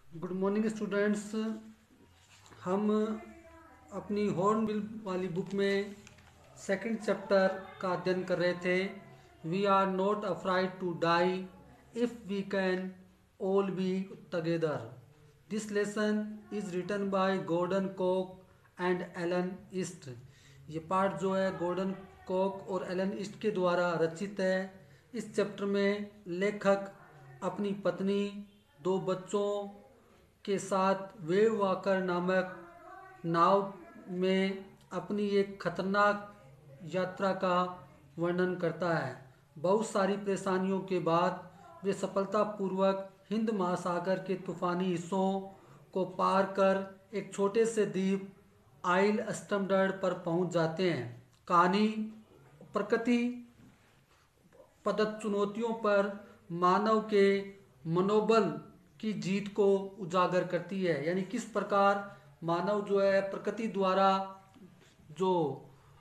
Good morning students. हम अपनी hornbill वाली बुक में सेकंड चैप्टर का अध्ययन कर रहे थे। We are not afraid to die if we can all be together. This lesson is written by Gordon Cook and Alan East. ये पाठ जो है गॉर्डन कॉक और एलन ईस्ट के द्वारा रचित है। इस चैप्टर में लेखक अपनी पत्नी, दो बच्चों के साथ वेव वॉकर नामक नाव में अपनी एक खतरनाक यात्रा का वर्णन करता है। बहुत सारी परेशानियों के बाद वे सफलतापूर्वक हिंद महासागर के तूफानी हिस्सों को पार कर एक छोटे से द्वीप आइल स्टमडर्ड पर पहुंच जाते हैं। कहानी प्रकृति प्रदत्त चुनौतियों पर मानव के मनोबल की जीत को उजागर करती है। यानी किस प्रकार मानव जो है प्रकृति द्वारा जो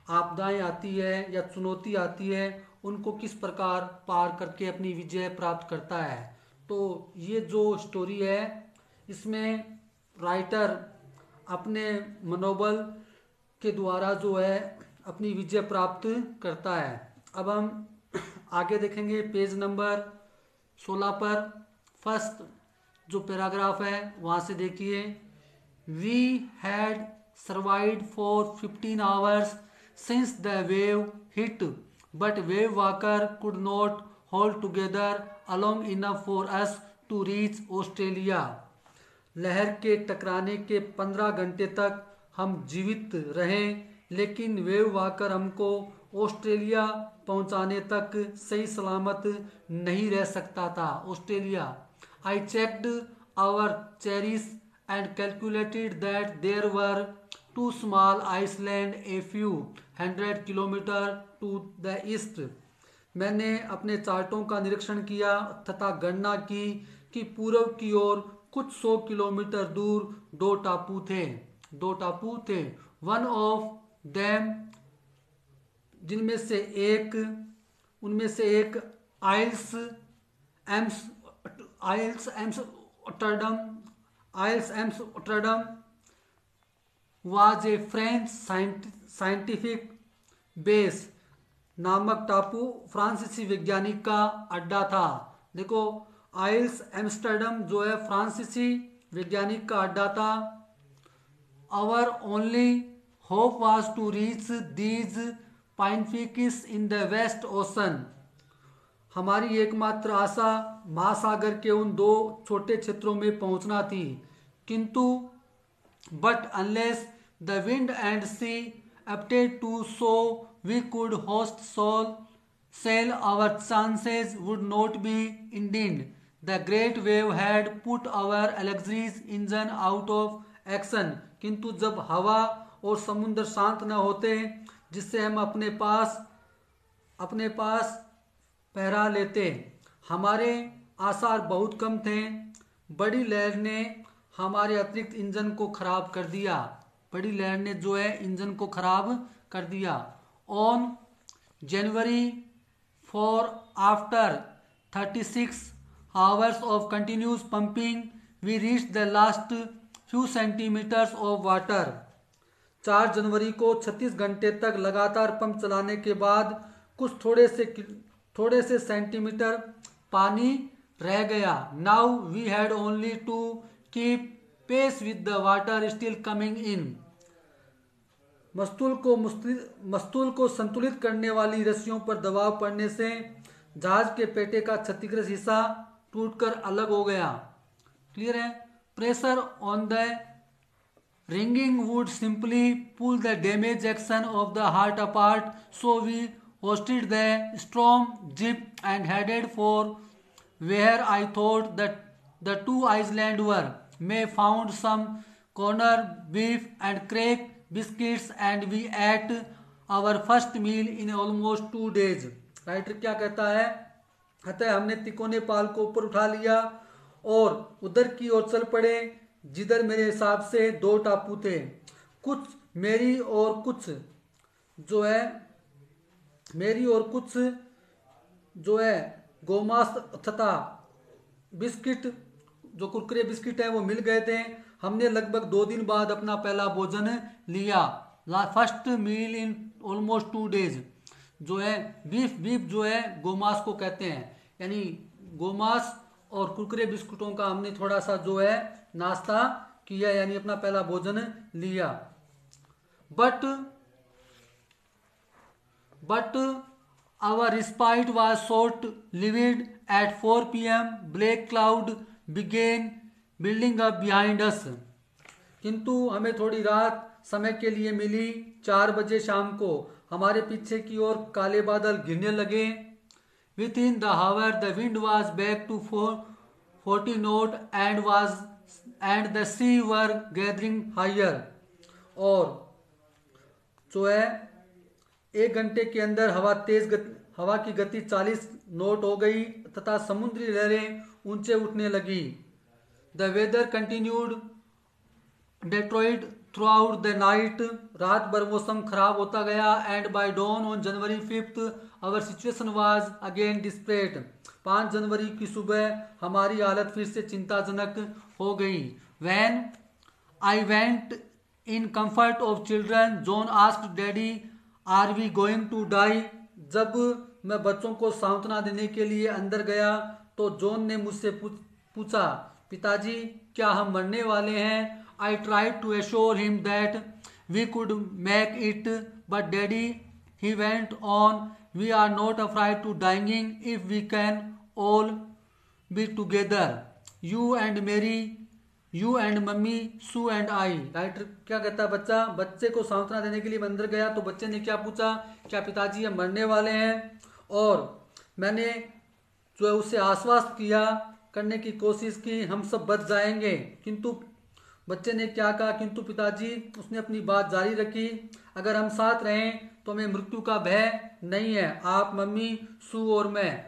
आपदाएं आती है या चुनौती आती है उनको किस प्रकार पार करके अपनी विजय प्राप्त करता है। तो ये जो स्टोरी है इसमें राइटर अपने मनोबल के द्वारा जो है अपनी विजय प्राप्त करता है। अब हम आगे देखेंगे पेज नंबर 16 पर फर्स्ट जो पैराग्राफ है वहाँ से देखिए। We had survived for 15 hours since the wave hit but Wavewalker could not hold together along enough for us to reach Australia. लहर के टकराने के 15 घंटे तक हम जीवित रहे लेकिन वेव वॉकर हमको ऑस्ट्रेलिया पहुंचाने तक सही सलामत नहीं रह सकता था। Australia. I checked our charts and calculated that there were two small island a few 100 kilometres to the east. मैंने अपने चार्टों का निरीक्षण किया तथा गणना की कि पूर्व की ओर कुछ 100 किलोमीटर दूर दो टापू थे। वन ऑफ देम उनमें से एक आइल्स एम्स isles Amsterdam was a French scientific base नामक टापू फ्रांसीसी वैज्ञानिक का अड्डा था। देखो आइल्स एम्स्टर्डम जो है फ्रांसीसी वैज्ञानिक का अड्डा था। Our only hope was to reach these pine peaks in the west ocean. हमारी एकमात्र आशा महासागर के उन दो छोटे क्षेत्रों में पहुंचना थी, किंतु but unless the wind and sea appeared to show we could sail, our chances would not be ended. The great wave had put our luxurious engine out of action. किंतु जब हवा और समुद्र शांत न होते जिससे हम अपने पास पहरा लेते, हमारे आसार बहुत कम थे। बड़ी लहर ने हमारे अतिरिक्त इंजन को खराब कर दिया। बड़ी लहर ने जो है इंजन को खराब कर दिया। On January 4 after 36 hours of continuous pumping we reach the last few centimetres of water. 4 जनवरी को 36 घंटे तक लगातार पंप चलाने के बाद कुछ थोड़े से सेंटीमीटर पानी रह गया। Now we had only to keep pace with the water still coming in. मस्तूल को संतुलित करने वाली रस्सियों पर दबाव पड़ने से जहाज के पेटे का क्षतिग्रस्त हिस्सा टूटकर अलग हो गया। क्लियर है। Pressure on the ringing wood simply pull the damage action of the heart apart, so we hosted the storm jeep and headed for where I thought that the two islands were. May found some corner beef and crack biscuits and we ate our first meal in almost 2 days. Writer क्या कहता है? अतः हमने तिकोने पाल को ऊपर उठा लिया और उधर की ओर चल पड़े जिधर मेरे हिसाब से 2 टापू थे। कुछ मेरी और कुछ जो है गोमांस तथा बिस्किट जो कुरकुरे बिस्किट है वो मिल गए थे। हमने लगभग 2 दिन बाद अपना पहला भोजन लिया। First meal in almost 2 days. जो है बीफ जो है गोमांस को कहते हैं, यानी गोमांस और कुरकुरे बिस्कुटों का हमने थोड़ा सा जो है नाश्ता किया, यानी अपना पहला भोजन लिया। But our respite was short-lived. At 4 p.m., black cloud began building up behind us. किंतु हमें थोड़ी रात समय के लिए मिली। 4 बजे शाम को हमारे पीछे की ओर काले बादल घिरने लगे। Within the hour, the wind was back to 40 knot and the sea were gathering higher. और जो है 1 घंटे के अंदर हवा की गति 40 नॉट हो गई तथा समुद्री लहरें ऊंचे उठने लगी। The weather continued Detroit throughout the night. रात भर मौसम खराब होता गया। And by dawn on January 5 our situation was again desperate. 5 जनवरी की सुबह हमारी हालत फिर से चिंताजनक हो गई। When I went in comfort of children, John asked daddy are we going to die. जब मैं बच्चों को सांत्वना देने के लिए अंदर गया तो जॉन ने मुझसे पूछा, पिताजी क्या हम मरने वाले हैं? I tried to assure him that we could make it, but daddy he went on, we are not afraid to dying if we can all be together, you and mummy, Sue and I. Writer क्या कहता है बच्चे को सांत्वना देने के लिए अंदर गया तो बच्चे ने क्या पूछा, क्या पिताजी हम मरने वाले हैं? और मैंने जो है उसे आश्वस्त किया, करने की कोशिश की, हम सब बच जाएंगे। किंतु बच्चे ने क्या कहा, किंतु पिताजी, उसने अपनी बात जारी रखी, अगर हम साथ रहें तो हमें मृत्यु का भय नहीं है, आप, मम्मी, सू और मैं।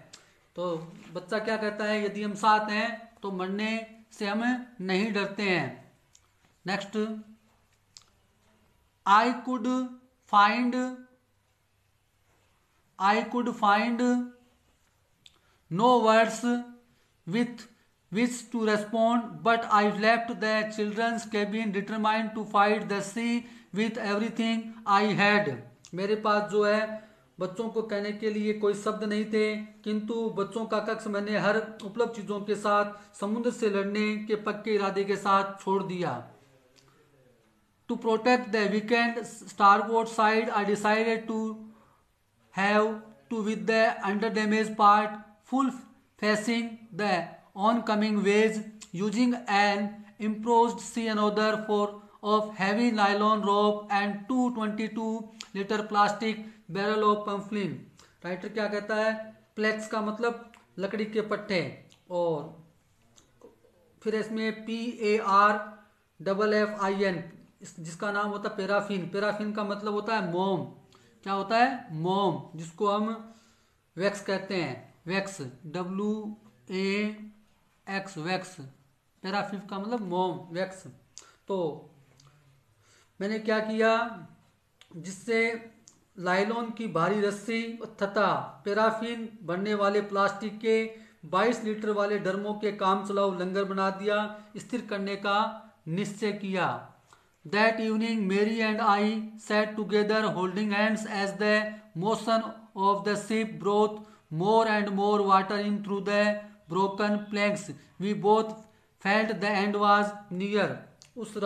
तो बच्चा क्या कहता है, यदि हम साथ हैं तो मरने से हम नहीं डरते हैं। Next, I could find no words with which to respond, but I left the children's cabin determined to fight the sea with everything I had. मेरे पास जो है बच्चों को कहने के लिए कोई शब्द नहीं थे, किंतु बच्चों का कक्ष मैंने हर उपलब्ध चीजों के साथ समुद्र से लड़ने के पक्के इरादे के साथ छोड़ दिया। To protect the weekend starboard side, I decided to have to with the underdamaged part full facing the oncoming waves, using an improvised sea another of heavy nylon rope and 222-liter plastic barrel of pumpkin. Writer क्या कहता है, plex का मतलब लकड़ी के पट्टे, और फिर इसमें PARFFIN जिसका नाम होता है पैराफिन। पैराफिन का मतलब होता है मोम। क्या होता है? मोम, जिसको हम वैक्स कहते हैं, वैक्स, WAX, वैक्स। पैराफिन का मतलब मोम, वैक्स। तो मैंने क्या किया, जिससे लाइलॉन की भारी रस्सी तथा पैराफिन भरने वाले प्लास्टिक के 22 लीटर वाले ड्रमों के काम चलाऊ लंगर बना दिया, स्थिर करने का निश्चय किया। That evening, Mary and I sat together holding hands as the motion of the ship brought more and more water in through the broken planks. We both felt the end was near. उस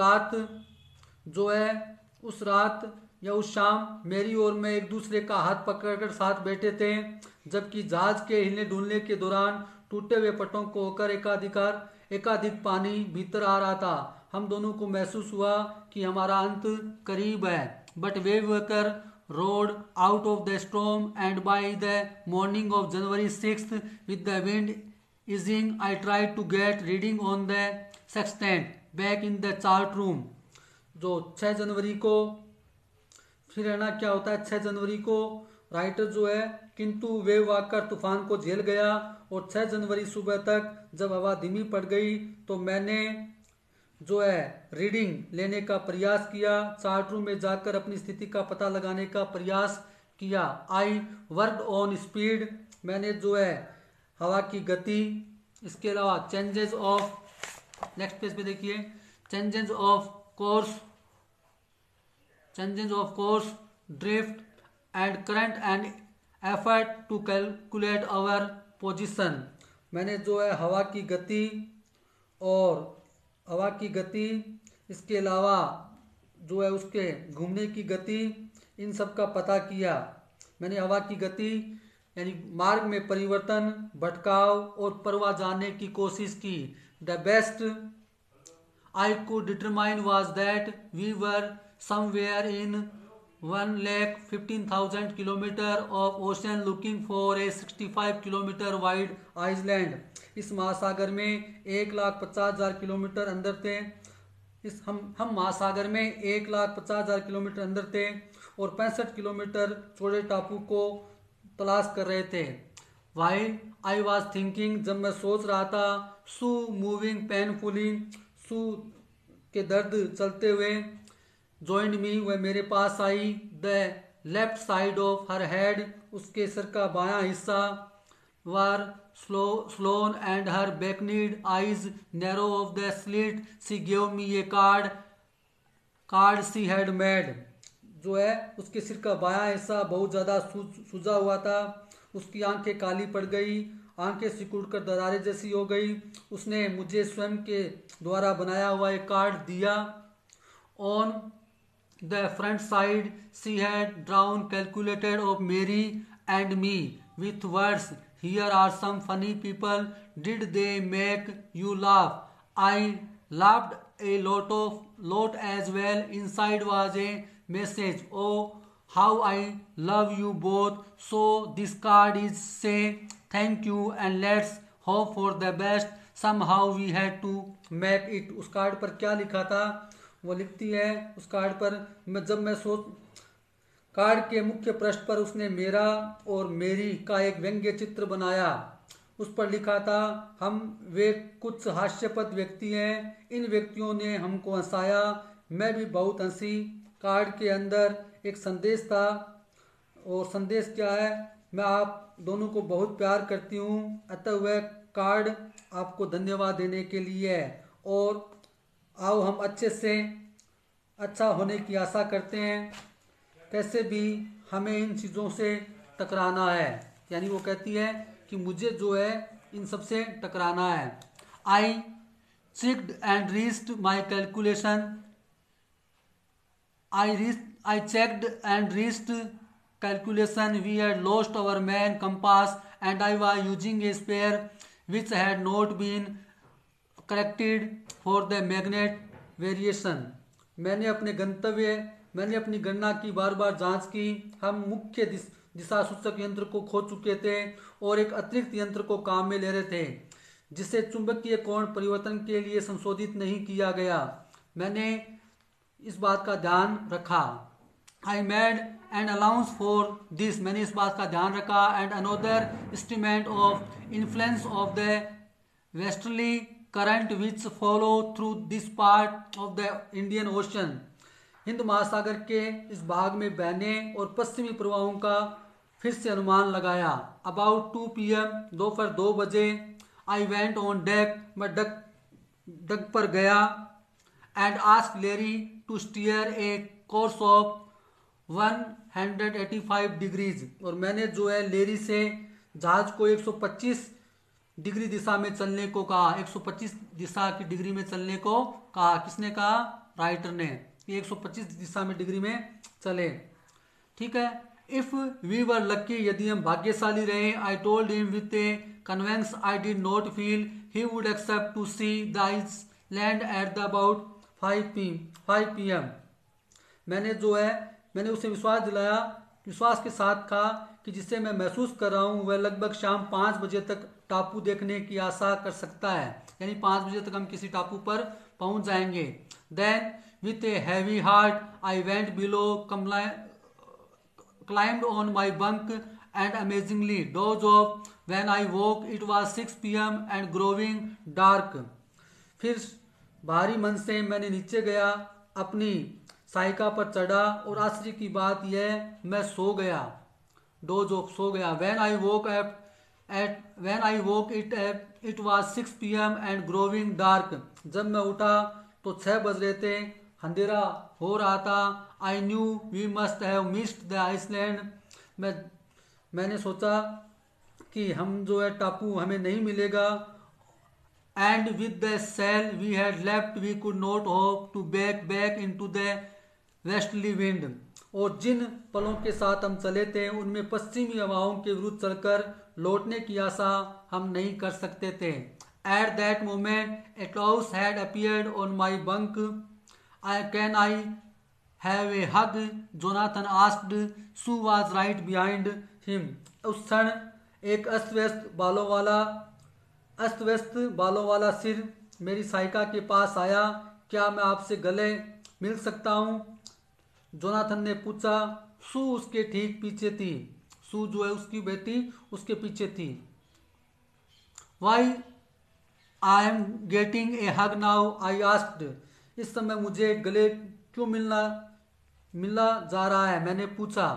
रात या उस शाम मेरी और मैं एक दूसरे का हाथ पकड़कर साथ बैठे थे, जबकि जहाज के हिलने डुलने के दौरान टूटे हुए पटों को होकर एकाधिक पानी भीतर आ रहा था। हम दोनों को महसूस हुआ कि हमारा अंत करीब है। बट वेवकर rode out of the storm and by the morning of January 6 with the wind easing, I tried to get reading on the sextant back in the chart room. जो 6 जनवरी को फिर है ना, क्या होता है 6 जनवरी को राइटर जो है किंतु वेव आकर तूफान को झेल गया, और 6 जनवरी सुबह तक जब हवा धीमी पड़ गई तो मैंने जो है रीडिंग लेने का प्रयास किया, चार्ट रूम में जाकर अपनी स्थिति का पता लगाने का प्रयास किया। आई वर्कड ऑन स्पीड, मैंने जो है हवा की गति, इसके अलावा चेंजेस ऑफ नेक्स्ट पेज पे देखिए, changes of course, drift and current and effort to calculate our position. मैंने जो है हवा की गति, इसके अलावा जो है उसके घूमने की गति, इन सब का पता किया। मैंने हवा की गति यानी मार्ग में परिवर्तन, भटकाव और प्रवाह जानने की कोशिश की। The best I could determine was that we were somewhere in 1,15,000 kilometer of ocean looking for a 65 kilometer wide island। इस महासागर में 1,50,000 किलोमीटर अंदर थे। हम महासागर में 1,50,000 किलोमीटर अंदर थे और 65 किलोमीटर चौड़े टापू को तलाश कर रहे थे। While I was thinking, जब मैं सोच रहा था, सू मूविंग पेनफुली, सू के दर्द चलते हुए, joined me, वह मेरे पास आई, the left side of her head, उसके सिर का बायां हिस्सा, were swollen and her back-kneed eyes narrow of the slit, she gave me a card she had made। जो है उसके सिर का बायां हिस्सा बहुत ज़्यादा सूजा हुआ था, उसकी आंखें काली पड़ गई, आंखें सिकुड़कर दरारें जैसी हो गई। उसने मुझे स्वयं के द्वारा बनाया हुआ एक कार्ड दिया। On the front side she had drawn calculated of Mary and me with words, here are some funny people, did they make you laugh? I laughed a lot as well. Inside was a message, oh how I love you both. So this card is say thank you and let's hope for the best. Somehow we had to make it। उस card पर क्या लिखा था वो लिखती है उस card पर। कार्ड के मुख्य पृष्ठ पर उसने मेरा और मेरी का एक व्यंग्य चित्र बनाया। उस पर लिखा था, हम वे कुछ हास्यास्पद व्यक्ति हैं, इन व्यक्तियों ने हमको हंसाया, मैं भी बहुत हंसी। कार्ड के अंदर एक संदेश था और संदेश क्या है, मैं आप दोनों को बहुत प्यार करती हूँ, अतः वह कार्ड आपको धन्यवाद देने के लिए है और आओ हम अच्छे से अच्छा होने की आशा करते हैं, कैसे भी हमें इन चीज़ों से टकराना है। यानी वो कहती है कि मुझे जो है इन सब से टकराना है। I checked and reached my calculation, I checked and reached calculation. We had lost our main compass and I was using a spare which had not been corrected for the magnet variation। मैंने अपनी गणना की बार बार जांच की। हम मुख्य दिशा सूचक यंत्र को खो चुके थे और एक अतिरिक्त यंत्र को काम में ले रहे थे जिसे चुंबकीय कोण परिवर्तन के लिए संशोधित नहीं किया गया। मैंने इस बात का ध्यान रखा। I made an allowance for this, मैंने इस बात का ध्यान रखा। and another estimate of influence of the westerly current which follow through this part of the Indian Ocean, Hind महासागर के इस भाग में बहने और पश्चिमी प्रवाहों का फिर से अनुमान लगाया। About 2 PM, दोपहर 2 बजे, I went on deck, मैं डक पर गया and asked Larry to steer a course of 185 degrees, और मैंने जो है लेरी से जहाज को 125 डिग्री दिशा में चलने को कहा। 125 दिशा की डिग्री में चलने को कहा। किसने कहा? राइटर ने। 125 दिशा में डिग्री में चले। ठीक है। इफ वी वर लकी, यदि हम भाग्यशाली रहे, I told him with a convince I did not feel he would accept to see the island at the about 5 PM। मैंने उसे विश्वास के साथ कहा कि जिसे मैं महसूस कर रहा हूँ वह लगभग शाम 5 बजे तक टापू देखने की आशा कर सकता है। यानी 5 बजे तक हम किसी टापू पर पहुंच जाएंगे। Then with a heavy heart I went below, climbed on my bunk and amazingly doze off। when I woke it was 6 PM and growing dark। फिर भारी मन से मैंने नीचे गया, अपनी सहायिका पर चढ़ा और आश्चर्य की बात यह मैं सो गया। डोज ऑफ, सो गया। When I woke up At when I woke it was 6 p.m. and growing dark. जब मैं उठा तो 6 बज रहे थे, अंधेरा हो रहा था. I knew we must have missed the Iceland. मैंने सोचा कि हम जो है टापू हमें नहीं मिलेगा. And with the sail we had left we could not hope to back into the westerly wind. और जिन पलों के साथ हम चले थे उनमें पश्चिमी हवाओं के विरुद्ध चलकर लौटने की आशा हम नहीं कर सकते थे. At that moment a Klaus had appeared on my bunk. Can I have a hug? Jonathan asked. Sue was right behind him. उस क्षण एक अस्त व्यस्त बालों वाला सिर मेरी साइका के पास आया. क्या मैं आपसे गले मिल सकता हूँ? जोनाथन ने पूछा. सू उसके ठीक पीछे थी. सू जो है उसकी बेटी उसके पीछे थी. Why I am getting a hug now? I asked. इस समय मुझे गले क्यों मिलना जा रहा है? मैंने पूछा.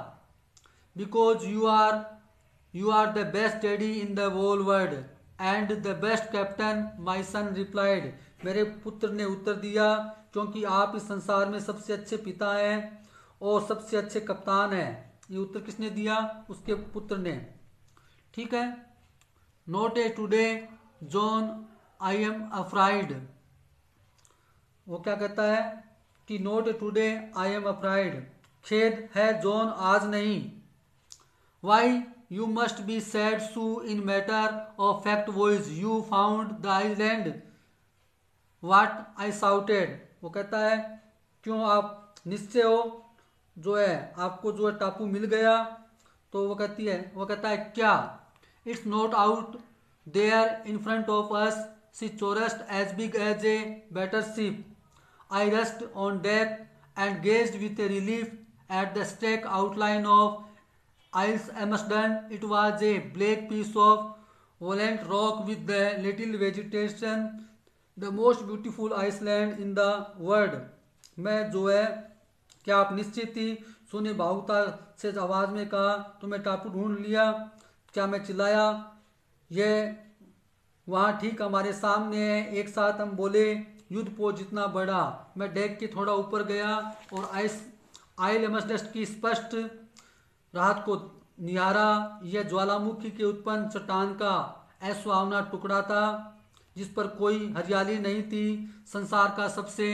Because you are the best daddy in the whole world and the best captain, my son replied. मेरे पुत्र ने उत्तर दिया, क्योंकि आप इस संसार में सबसे अच्छे पिता हैं और सबसे अच्छे कप्तान हैं. ये उत्तर किसने दिया? उसके पुत्र ने. ठीक है. Not a today John I am afraid. वो क्या कहता है कि not a today I am afraid. खेद है जॉन, आज नहीं. Why You must be sad, Sue. In matter of fact, boys, you found the island. What? I shouted. वो कहता है क्यों आप निश्चय हो, जो है आपको जो है टापू मिल गया. तो वो कहता है क्या? It's not out there in front of us. She chorused, as big as a battleship. I rushed on deck and gazed with a relief at the stark outline of Isle Amsterdam. It was a black piece of volcanic rock with the little vegetation, the most beautiful Iceland in the world. मैं जो है क्या आप निश्चित थी? सुने भावुकता से आवाज में कहा. तो मैं टापू ढूंढ लिया. क्या मैं चिल्लाया? यह वहाँ ठीक हमारे सामने है. एक साथ हम बोले, युद्ध पोत जितना बड़ा. मैं डेक के थोड़ा ऊपर गया और आइल एमस्टर्डम की स्पष्ट रात को निहारा. यह ज्वालामुखी के उत्पन्न चट्टान का असुहावना टुकड़ा था जिस पर कोई हरियाली नहीं थी. संसार का सबसे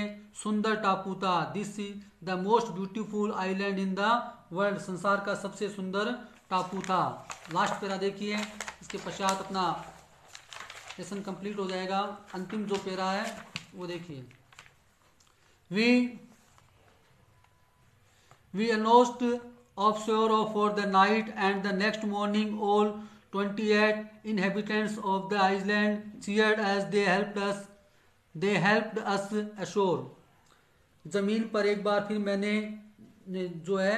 सुंदर टापू था. This is the most beautiful island in the world. संसार का सबसे सुंदर टापू था. लास्ट पैरा देखिए, इसके पश्चात अपना लेसन कंप्लीट हो जाएगा. अंतिम जो पैरा है वो देखिए. We announced offshore for the night, and the next morning all 28 inhabitants of the island cheered as they helped us ashore. जमीन पर एक बार फिर मैंने जो है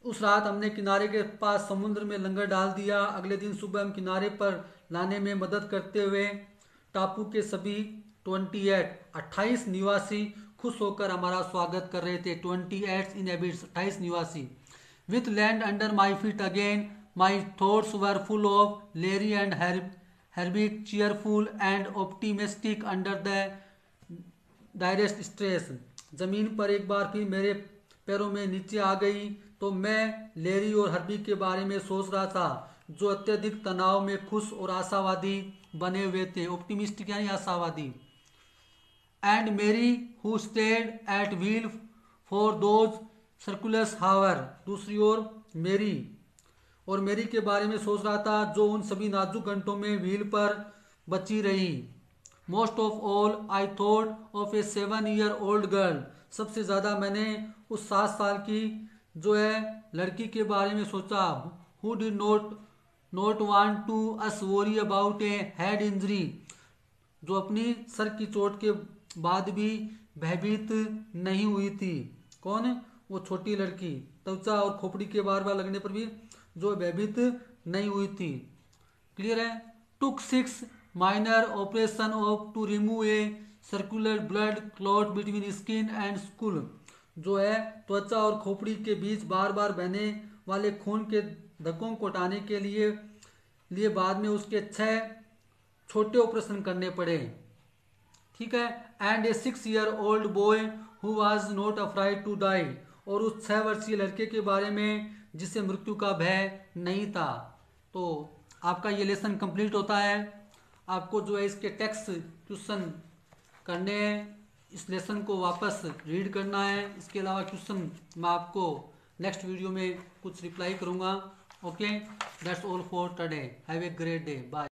उस रात हमने किनारे के पास समुद्र में लंगर डाल दिया. अगले दिन सुबह हम किनारे पर लाने में मदद करते हुए टापू के सभी 28 निवासी खुश होकर हमारा स्वागत कर रहे थे. 28 इनहैबिट्स, 28 निवासी. With land under my feet again, my thoughts were full of Larry and Herbie, cheerful and optimistic under the direst stress. जमीन पर एक बार फिर मेरे पैरों में नीचे आ गई तो मैं लेरी और हर्बी के बारे में सोच रहा था, जो अत्यधिक तनाव में खुश और आशावादी बने हुए थे. ऑप्टिमिस्टिक यानी आशावादी. And Mary, who stayed at wheel for those सर्कुलस हावर. दूसरी ओर मेरी के बारे में सोच रहा था जो उन सभी नाजुक घंटों में व्हील पर बची रही. Most of all I thought of A 7-year-old girl. सबसे ज़्यादा मैंने उस 7 साल की जो है लड़की के बारे में सोचा. Who did not want to us worry about a head injury. जो अपनी सर की चोट के बाद भी भयभीत नहीं हुई थी. कौन? वो छोटी लड़की. त्वचा और खोपड़ी के बार लगने पर भी जो भयभीत नहीं हुई थी. क्लियर है. Took 6 minor operation of to remove a circular blood clot between skin and skull. जो है त्वचा और खोपड़ी के बीच बार बार बहने वाले खून के धक्कों को हटाने के लिए लिए बाद में उसके 6 छोटे ऑपरेशन करने पड़े। ठीक है। And a 6-year-old boy who was not afraid to die, और उस 6 वर्षीय लड़के के बारे में जिसे मृत्यु का भय नहीं था। तो आपका ये लेसन कंप्लीट होता है। आपको जो है इसके टेक्स्ट क्वेश्चन करने हैं, इस लेसन को वापस रीड करना है। इसके अलावा क्वेश्चन मैं आपको नेक्स्ट वीडियो में कुछ रिप्लाई करूँगा। Okay, that's all for today. Have a great day. Bye.